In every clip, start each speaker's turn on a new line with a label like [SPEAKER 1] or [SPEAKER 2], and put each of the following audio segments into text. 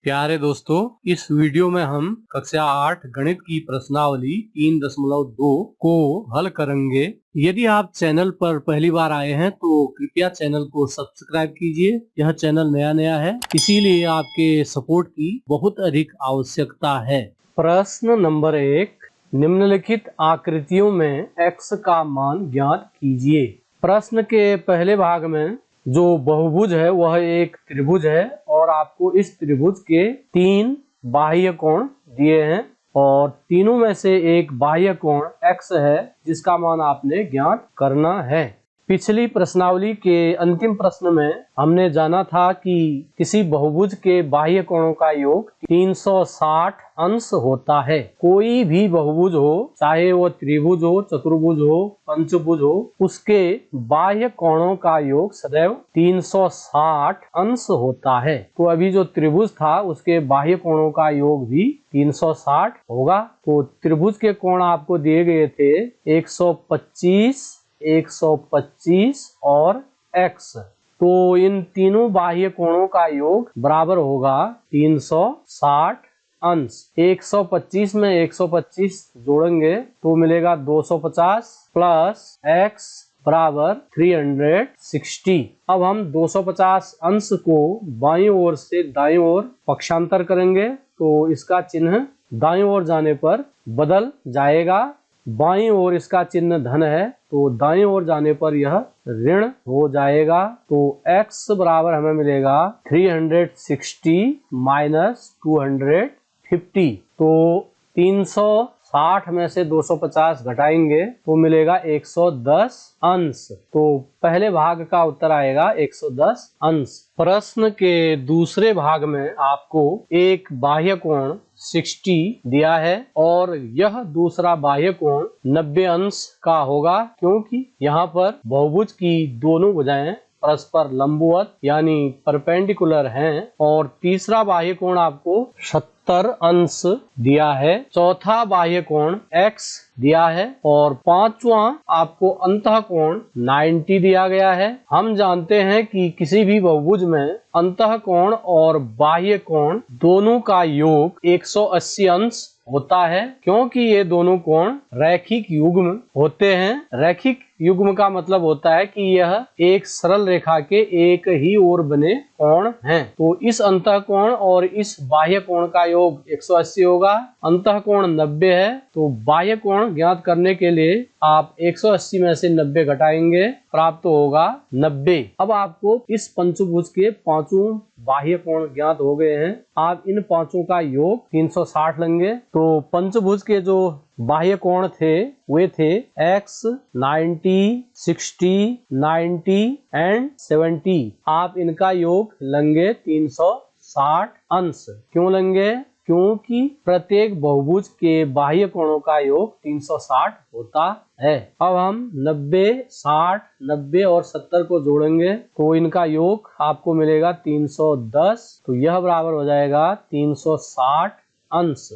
[SPEAKER 1] प्यारे दोस्तों, इस वीडियो में हम कक्षा 8 गणित की प्रश्नावली 3.2 को हल करेंगे। यदि आप चैनल पर पहली बार आए हैं तो कृपया चैनल को सब्सक्राइब कीजिए। यह चैनल नया है, इसीलिए आपके सपोर्ट की बहुत अधिक आवश्यकता है। प्रश्न नंबर 1, निम्नलिखित आकृतियों में x का मान ज्ञात कीजिए। प्रश्न के पहले भाग में जो बहुभुज है वह एक त्रिभुज है और आपको इस त्रिभुज के 3 बाह्य कोण दिए हैं और तीनों में से एक बाह्य कोण x है जिसका मान आपने ज्ञात करना है। पिछली प्रश्नावली के अंतिम प्रश्न में हमने जाना था कि किसी बहुभुज के बाह्य कोणों का योग 360 अंश होता है। कोई भी बहुभुज हो, चाहे वो त्रिभुज हो, चतुर्भुज हो, पंचभुज हो, उसके बाह्य कोणों का योग सदैव 360 अंश होता है। तो अभी जो त्रिभुज था उसके बाह्य कोणों का योग भी 360 होगा। तो त्रिभुज के कोण आपको दिए गए थे 125, 125 और x। तो इन तीनों बाह्य कोणों का योग बराबर होगा 360 अंश। 125 में 125 जोड़ेंगे तो मिलेगा 250 प्लस x बराबर 360। अब हम 250 अंश को बाईं ओर से दाईं ओर पक्षांतर करेंगे तो इसका चिन्ह दाईं ओर जाने पर बदल जाएगा। बाईं ओर इसका चिन्ह धन है तो दाईं ओर जाने पर यह ऋण हो जाएगा। तो x बराबर हमें मिलेगा 360 माइनस 250। तो 360 में से 250 घटाएंगे तो मिलेगा 110 अंश। तो पहले भाग का उत्तर आएगा 110 अंश। प्रश्न के दूसरे भाग में आपको एक बाह्य कोण 60 दिया है और यह दूसरा बाह्य कोण 90 अंश का होगा, क्योंकि यहाँ पर बहुभुज की दोनों भुजाएं परस्पर लंबवत यानी परपेंडिकुलर हैं और तीसरा बाह्य कोण आपको 70 अंश दिया है। चौथा बाह्य कोण x दिया है और पांचवा आपको अंतः कोण 90 दिया गया है। हम जानते हैं कि किसी भी बहुभुज में अंतः कोण और बाह्य कोण दोनों का योग 180 अंश होता है, क्योंकि ये दोनों कोण रैखिक युग्म होते हैं। रैखिक युग्म का मतलब होता है कि यह एक सरल रेखा के एक ही ओर बने कोण हैं। तो इस अंतः कोण और इस बाह्य कोण का योग 180 होगा। अंतः कोण 90 है तो बाह्य कोण ज्ञात करने के लिए आप 180 में से 90 घटाएंगे, प्राप्त होगा 90। अब आपको इस पंचभुज के पांचों बाह्य कोण ज्ञात हो गए हैं। आप इन पांचों का योग 360 लेंगे तो पंचभुज के जो बाह्य कोण थे वे थे x, 90, 60, 90 एंड 70। आप इनका योग लेंगे 360 अंश। क्यों लेंगे? क्योंकि प्रत्येक बहुभुज के बाह्य कोणों का योग 360 होता है। अब हम 90, 60, 90 और 70 को जोड़ेंगे तो इनका योग आपको मिलेगा 310। तो यह बराबर हो जाएगा 360 अंश।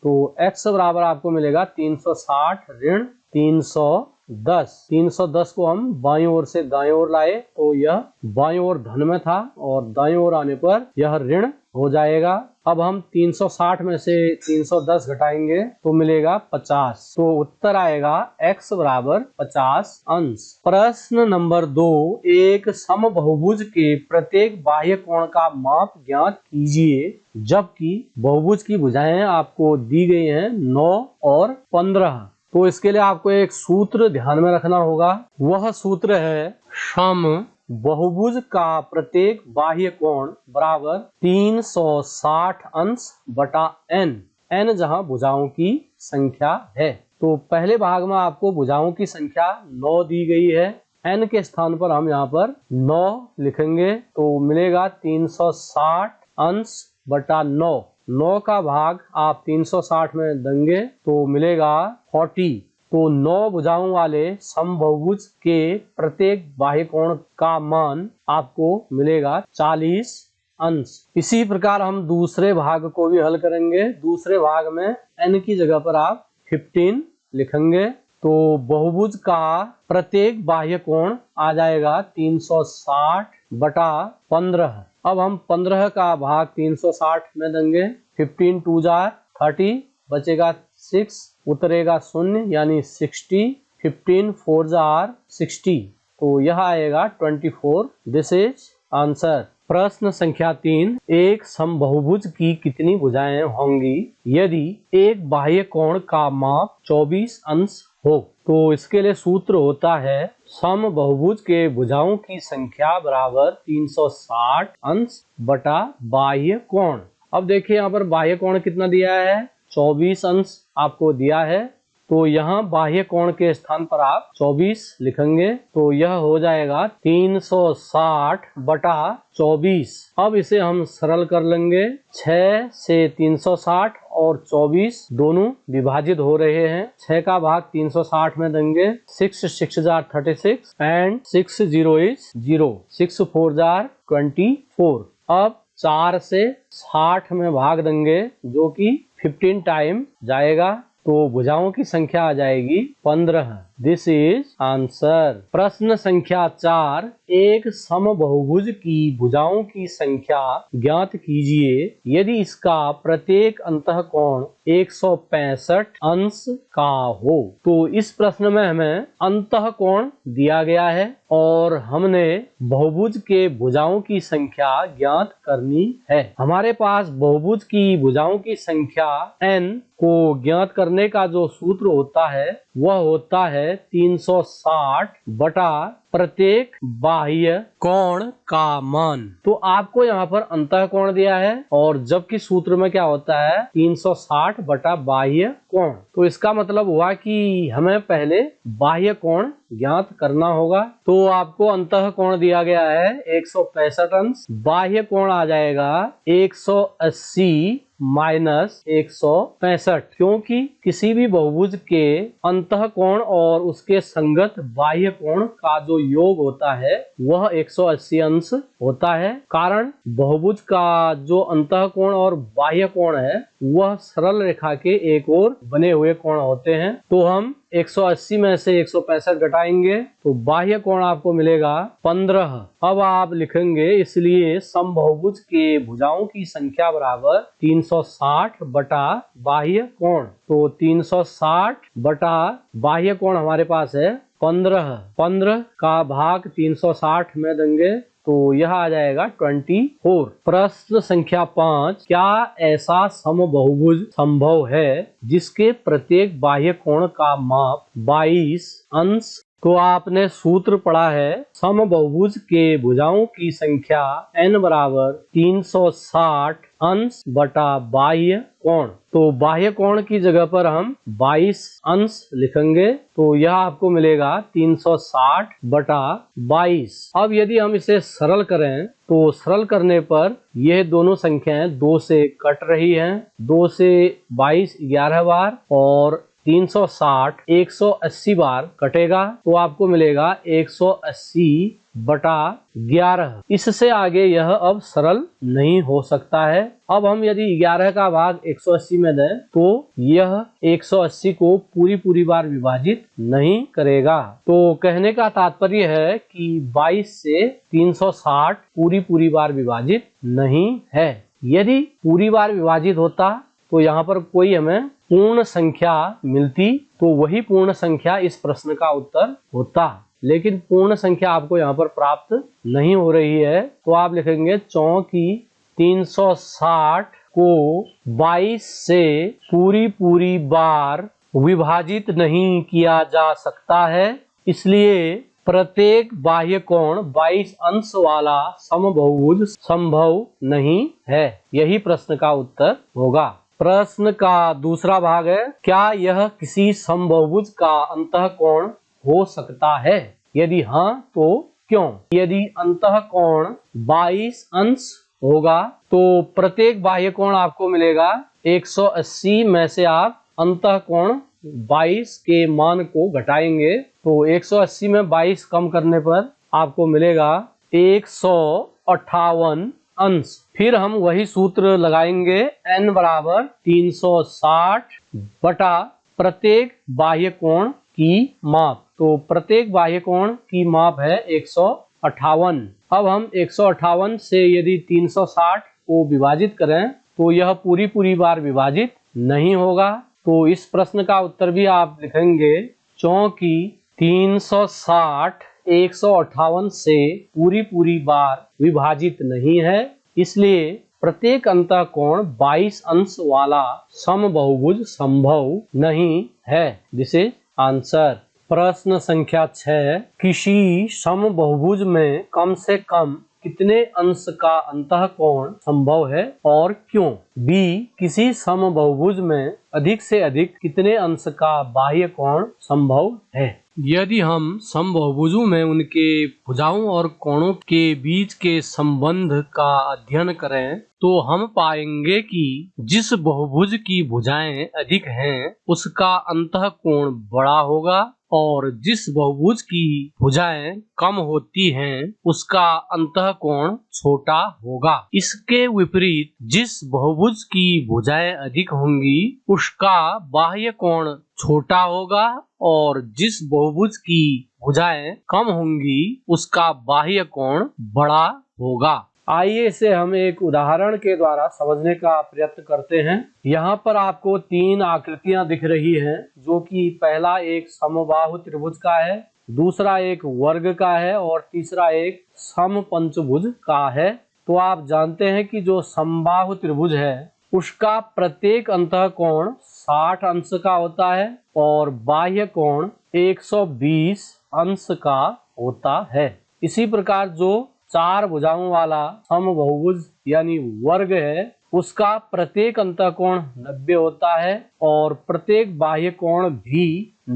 [SPEAKER 1] तो x बराबर आपको मिलेगा 360 ऋण 310। 310 को हम बाईं ओर से दाईं ओर लाए तो यह बाईं ओर धन में था और दाईं ओर आने पर यह ऋण हो जाएगा। अब हम 360 में से 310 घटाएंगे तो मिलेगा 50। तो उत्तर आएगा x बराबर 50 अंश। प्रश्न नंबर 2, एक समबाहुभुज के प्रत्येक बाह्य कोण का माप ज्ञात कीजिए जबकि बहुभुज की भुजाएं आपको दी गई हैं 9 और 15। तो इसके लिए आपको एक सूत्र ध्यान में रखना होगा। वह सूत्र है सम बहुभुज का प्रत्येक बाह्य कोण बराबर 360 अंश बटा n। n जहां भुजाओं की संख्या है। तो पहले भाग में आपको भुजाओं की संख्या 9 दी गई है। n के स्थान पर हम यहाँ पर 9 लिखेंगे तो मिलेगा 360 अंश बटा 9। 9 का भाग आप 360 में देंगे तो मिलेगा 40। तो 9 भुजाओं वाले समबाहुभुज के प्रत्येक बाह्य कोण का मान आपको मिलेगा 40 अंश। इसी प्रकार हम दूसरे भाग को भी हल करेंगे। दूसरे भाग में n की जगह पर आप 15 लिखेंगे तो बहुभुज का प्रत्येक बाह्य कोण आ जाएगा 360 बटा 15। अब हम 15 का भाग 360 में देंगे। 15 2 जार 30, बचेगा 6, उतरेगा 0 यानी 60। 15 4 जार 60, तो यह आएगा 24। This is answer. प्रश्न संख्या 3, एक समबाहुभुज की कितनी भुजाएं होंगी यदि एक बाह्य कोण का माप 24 अंश हो? तो इसके लिए सूत्र होता है समबाहुभुज के भुजाओं की संख्या बराबर 360 अंश बटा बाह्य कोण। अब देखिए यहाँ पर बाह्य कोण कितना दिया है, 24 अंश आपको दिया है, तो यहाँ बाह्य कोण के स्थान पर आप 24 लिखेंगे, तो यह हो जाएगा 360 बटा 24। अब इसे हम सरल कर लेंगे। 6 से 360 और 24 दोनों विभाजित हो रहे हैं। 6 का भाग 360 में देंगे। 6 6 जार 36 एंड 6 0 इज 0। 6 4 जार 24। अब 4 से 60 में भाग देंगे जो कि 15 टाइम जाएगा, तो भुजाओं की संख्या आ जाएगी 15। This is answer. प्रश्न संख्या 4, एक समबाहुभुज की भुजाओं की संख्या ज्ञात कीजिए यदि इसका प्रत्येक अंतःकोण 165 अंश का हो। तो इस प्रश्न में हमें अंतःकोण दिया गया है और हमने बहुभुज के भुजाओं की संख्या ज्ञात करनी है। हमारे पास बहुभुज की भुजाओं की संख्या n को ज्ञात करने का जो सूत्र होता है वह होता है 360 बटा प्रत्येक बाह्य कोण का मान। तो आपको यहाँ पर अंतःकोण दिया है और जबकि सूत्र में क्या होता है 360 बटा बाह्य कोण। तो इसका मतलब हुआ कि हमें पहले बाह्य कोण ज्ञात करना होगा। तो आपको अंतःकोण दिया गया है 165 अंश, बाह्य कोण आ जाएगा 180 माइनस 165, क्योंकि किसी भी बहुभुज के अंतःकोण और उसके संगत बाह्य कोण का जो योग होता है वह 180 अंश होता है। कारण बहुभुज का जो अंतःकोण और बाह्य कोण है वह सरल रेखा के एक ओर बने हुए कोण होते हैं। तो हम 180 में से 165 घटाएंगे तो बाह्य कोण आपको मिलेगा 15। अब आप लिखेंगे इसलिए समबाहुभुज के भुजाओं की संख्या बराबर 360 बटा बाह्य कोण। तो 360 बटा बाह्य कोण हमारे पास है 15। 15 का भाग 360 में देंगे तो यह आ जाएगा 24। प्रश्न संख्या 5, क्या ऐसा समबाहुभुज संभव है जिसके प्रत्येक बाह्य कोण का माप 22 अंश? तो आपने सूत्र पढ़ा है समबाहुभुज के भुजाओं की संख्या n बराबर 360 अंश बटा बाह्य कोण। तो बाह्य कोण की जगह पर हम 22 अंश लिखेंगे, तो यह आपको मिलेगा 360 बटा 22। अब यदि हम इसे सरल करें तो सरल करने पर यह दोनों संख्याएं 2 से कट रही हैं। 2 से 22 11 बार और 360 180 बार कटेगा, तो आपको मिलेगा 180 बटा 11। इससे आगे यह अब सरल नहीं हो सकता है। अब हम यदि 11 का भाग 180 में दें तो यह 180 को पूरी बार विभाजित नहीं करेगा। तो कहने का तात्पर्य है कि 22 से 360 पूरी बार विभाजित नहीं है। यदि पूरी बार विभाजित होता तो यहाँ पर कोई हमें पूर्ण संख्या मिलती, तो वही पूर्ण संख्या इस प्रश्न का उत्तर होता। लेकिन पूर्ण संख्या आपको यहाँ पर प्राप्त नहीं हो रही है, तो आप लिखेंगे चूंकि 360 को 22 से पूरी बार विभाजित नहीं किया जा सकता है, इसलिए प्रत्येक बाह्य कोण 22 अंश वाला समबाहुभुज संभव नहीं है। यही प्रश्न का उत्तर होगा। प्रश्न का दूसरा भाग है, क्या यह किसी समबाहुभुज का अंतःकोण हो सकता है? यदि हाँ तो क्यों? यदि अंतःकोण 22 अंश होगा तो प्रत्येक बाह्य कोण आपको मिलेगा 180 में से आप अंतःकोण 22 के मान को घटाएंगे, तो 180 में 22 कम करने पर आपको मिलेगा 158 अंश। फिर हम वही सूत्र लगाएंगे n बराबर 360 बटा प्रत्येक बाह्य कोण की माप। तो प्रत्येक बाह्य कोण की माप है 158। अब हम 158 से यदि 360 को विभाजित करें तो यह पूरी पूरी बार विभाजित नहीं होगा। तो इस प्रश्न का उत्तर भी आप लिखेंगे क्योंकि 360 158 से पूरी पूरी बार विभाजित नहीं है, इसलिए प्रत्येक अंतःकोण 22 अंश वाला समबहुभुज संभव नहीं है। This is answer. प्रश्न संख्या 6, किसी समबहुभुज में कम से कम कितने अंश का अंतःकोण संभव है और क्यों? बी, किसी समबहुभुज में अधिक से अधिक कितने अंश का बाह्य कोण संभव है? यदि हम समबहुभुजों में उनके भुजाओं और कोणों के बीच के संबंध का अध्ययन करें तो हम पाएंगे कि जिस बहुभुज की भुजाएं अधिक हैं उसका अंतःकोण बड़ा होगा और जिस बहुभुज की भुजाएं कम होती हैं उसका अंतःकोण छोटा होगा। इसके विपरीत जिस बहुभुज की भुजाएं अधिक होंगी उसका बाह्य कोण छोटा होगा और जिस बहुभुज की भुजाएं कम होंगी उसका बाह्य कोण बड़ा होगा। आइए इसे हम एक उदाहरण के द्वारा समझने का प्रयत्न करते हैं। यहाँ पर आपको 3 आकृतियां दिख रही हैं, जो कि पहला एक समबाहु त्रिभुज का है, दूसरा एक वर्ग का है और तीसरा एक समपंचभुज का है। तो आप जानते हैं कि जो समबाहु त्रिभुज है उसका प्रत्येक अंतःकोण 60 अंश का होता है और बाह्य कोण 120 अंश का होता है। इसी प्रकार जो 4 भुजाओं वाला समबहुभुज यानी वर्ग है उसका प्रत्येक अंतःकोण 90 होता है और प्रत्येक बाह्य कोण भी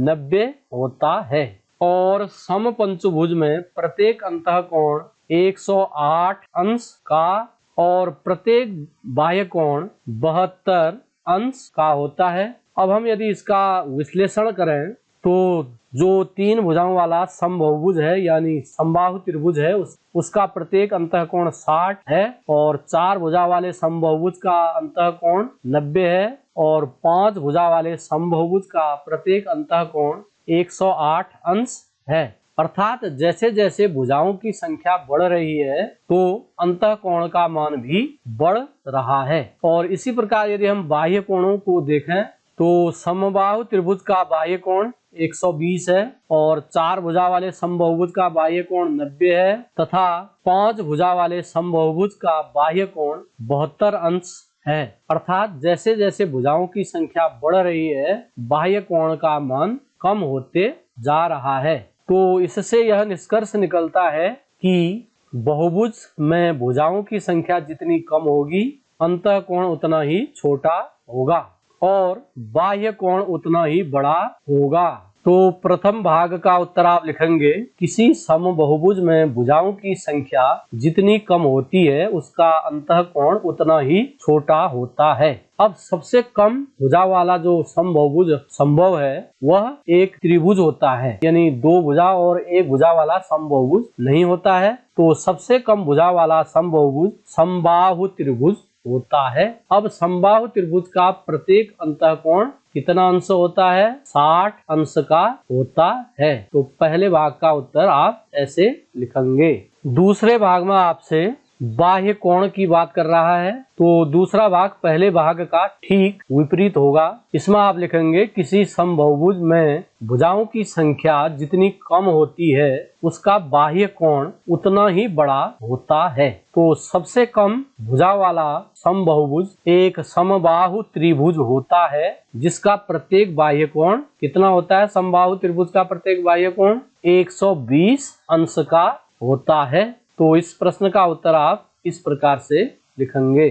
[SPEAKER 1] 90 होता है। और समपंचभुज में प्रत्येक अंतःकोण 108 अंश का और प्रत्येक बाह्य कोण 72 अंश का होता है। अब हम यदि इसका विश्लेषण करें तो जो 3 भुजाओं वाला समबहुभुज है यानी समबाहु त्रिभुज है उसका प्रत्येक अंतःकोण 60 है और 4 भुजा वाले समबहुभुज का अंतःकोण 90 है और 5 भुजा वाले समबहुभुज का प्रत्येक अंतःकोण 108 अंश है। अर्थात जैसे जैसे भुजाओं की संख्या बढ़ रही है तो अंतःकोण का मान भी बढ़ रहा है। और इसी प्रकार यदि हम बाह्य कोणों को देखें तो समबाहु त्रिभुज का बाह्य कोण 120 है और 4 भुजा वाले समबहुभुज का बाह्य कोण 90 है तथा 5 भुजा वाले समबहुभुज का बाह्य कोण 72 अंश है। अर्थात जैसे जैसे भुजाओं की संख्या बढ़ रही है बाह्य कोण का मान कम होते जा रहा है। तो इससे यह निष्कर्ष निकलता है कि बहुभुज में भुजाओं की संख्या जितनी कम होगी अंतःकोण उतना ही छोटा होगा और बाह्य कोण उतना ही बड़ा होगा। तो प्रथम भाग का उत्तर आप लिखेंगे किसी समबहुभुज में भुजाओं की संख्या जितनी कम होती है उसका अंतःकोण उतना ही छोटा होता है। अब सबसे कम भुजा वाला जो समबहुभुज संभव है वह एक त्रिभुज होता है, यानी 2 भुजा और 1 भुजा वाला समबहुभुज नहीं होता है। तो सबसे कम भुजा वाला समबहुभुज समबाहु त्रिभुज होता है। अब समबाहु त्रिभुज का प्रत्येक अंतःकोण कितना अंश होता है? 60 अंश का होता है। तो पहले भाग का उत्तर आप ऐसे लिखेंगे। दूसरे भाग में आपसे बाह्य कोण की बात कर रहा है तो दूसरा भाग पहले भाग का ठीक विपरीत होगा। इसमें आप लिखेंगे किसी समबहुभुज में भुजाओं की संख्या जितनी कम होती है उसका बाह्य कोण उतना ही बड़ा होता है। तो सबसे कम भुजा वाला समबहुभुज एक समबाहु त्रिभुज होता है जिसका प्रत्येक बाह्य कोण कितना होता है? समबाहु त्रिभुज का प्रत्येक बाह्य कोण 120 अंश का होता है। तो इस प्रश्न का उत्तर आप इस प्रकार से लिखेंगे।